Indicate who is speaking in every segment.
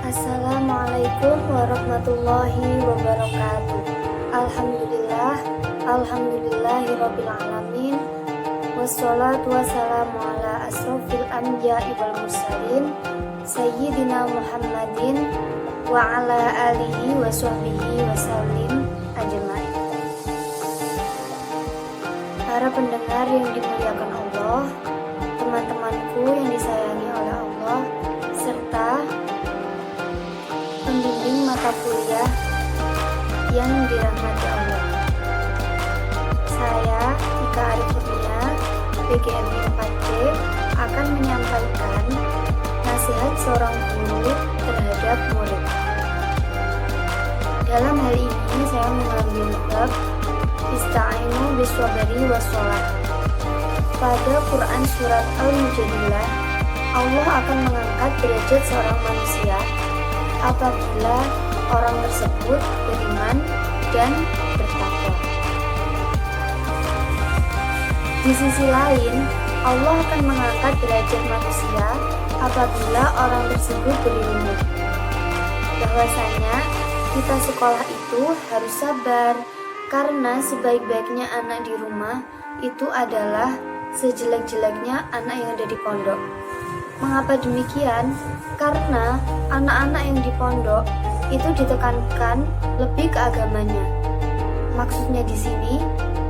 Speaker 1: Assalamualaikum warahmatullahi wabarakatuh. Alhamdulillahirabbil alamin. Wassalatu wassalamu ala asrofil anbiya'i wal mursalin Sayyidina Muhammadin wa ala alihi wa sahbihi wasallim ajma'in. Para pendengar yang dimuliakan Allah, teman-temanku yang disayangi oleh Allah, serta pembimbing mata kuliah yang dirahmati Allah. Saya, Ika Arif Kurnia, PGMI 4C, akan menyampaikan nasihat seorang guru terhadap murid. Dalam hal ini, saya mengambil bab Ista'inu biswabari wassalat. Pada Quran Surat Al-Mujadilah, Allah akan mengangkat derajat seorang manusia apabila orang tersebut beriman dan bertakwa. Di sisi lain, Allah akan mengangkat derajat manusia apabila orang tersebut berilmu. Bahwasanya kita sekolah itu harus sabar, karena sebaik-baiknya anak di rumah itu adalah sejelek-jeleknya anak yang ada di pondok. Mengapa demikian? Karena anak-anak yang di pondok itu ditekankan lebih ke agamanya. Maksudnya di sini,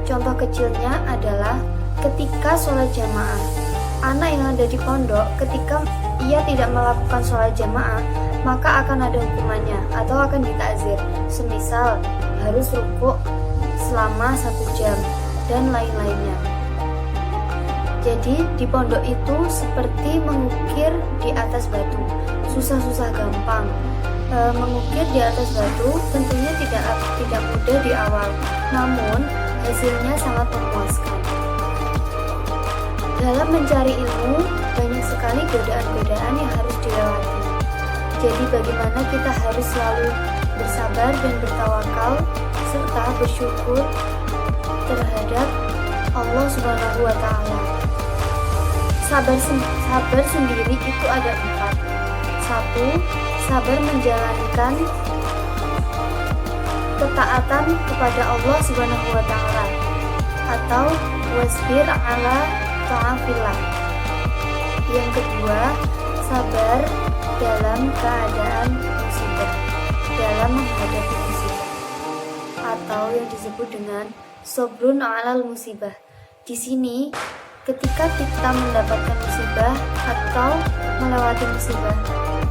Speaker 1: contoh kecilnya adalah ketika sholat jamaah. Anak yang ada di pondok, ketika ia tidak melakukan sholat jamaah, maka akan ada hukumannya atau akan ditakzir. Semisal harus rukuk selama 1 jam dan lain-lainnya. Jadi di pondok itu seperti mengukir di atas batu, susah-susah gampang. Mengukir di atas batu tentunya tidak mudah di awal, namun hasilnya sangat memuaskan. Dalam mencari ilmu, banyak sekali godaan-godaan yang harus dilewati. Jadi bagaimana kita harus selalu bersabar dan bertawakal serta bersyukur terhadap Allah Subhanahu wa Ta'ala. Sabar sendiri itu ada 4. 1. Sabar menjalankan ketaatan kepada Allah Subhanahu wa Ta'ala, atau wasbir ala ta'afillah. Yang kedua, sabar dalam keadaan musibah, dalam menghadapi musibah, atau yang disebut dengan sobrun alal musibah. Di sini, ketika kita mendapatkan musibah atau melewati musibah,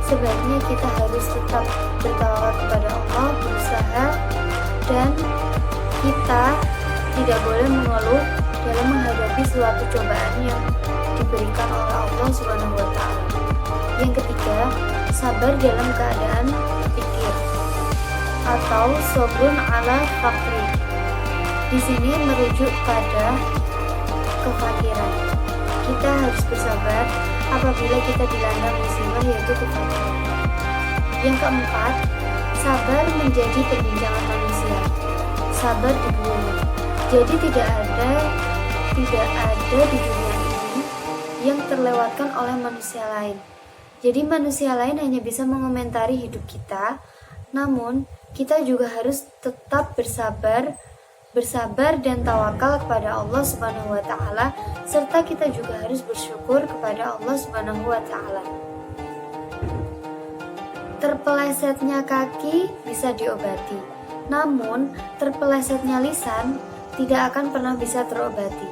Speaker 1: sebaiknya kita harus tetap bertawakal kepada Allah, berusaha, dan kita tidak boleh mengeluh dalam menghadapi suatu cobaan yang diberikan oleh Allah Subhanahu wa Ta'ala. Yang ketiga, sabar dalam keadaan fikir, atau sobrun ala fakri. Di sini merujuk pada kefakiran. Kita harus bersabar apabila kita dilanda musibah, yaitu kefakiran. Yang keempat, sabar menjadi perbincangan manusia. Sabar di bumi. Jadi tidak ada di dunia ini yang terlewatkan oleh manusia lain. Jadi manusia lain hanya bisa mengomentari hidup kita, namun kita juga harus tetap bersabar dan tawakal kepada Allah Subhanahu wa Ta'ala, serta kita juga harus bersyukur kepada Allah Subhanahu wa Ta'ala. Terpelesetnya kaki bisa diobati, namun terpelesetnya lisan tidak akan pernah bisa terobati.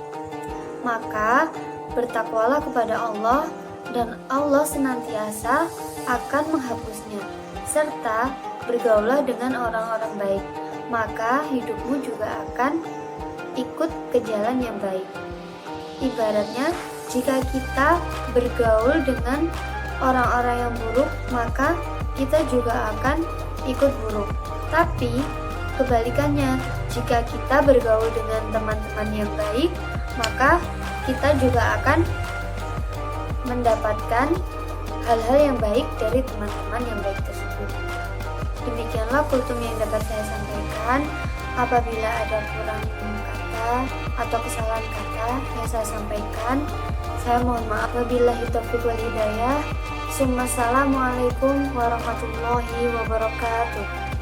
Speaker 1: Maka bertakwalah kepada Allah, dan Allah senantiasa akan menghapusnya, serta bergaulah dengan orang-orang baik, maka hidupmu juga akan ikut ke jalan yang baik. Ibaratnya, jika kita bergaul dengan orang-orang yang buruk, maka kita juga akan ikut buruk. Tapi kebalikannya, jika kita bergaul dengan teman-teman yang baik, maka kita juga akan mendapatkan hal-hal yang baik dari teman-teman yang baik tersebut. Demikianlah kultum yang dapat saya sampaikan. Apabila ada kurang kata atau kesalahan kata yang saya sampaikan, saya mohon maaf. Wabillahi taufiq wal hidayah. Assalamualaikum warahmatullahi wabarakatuh.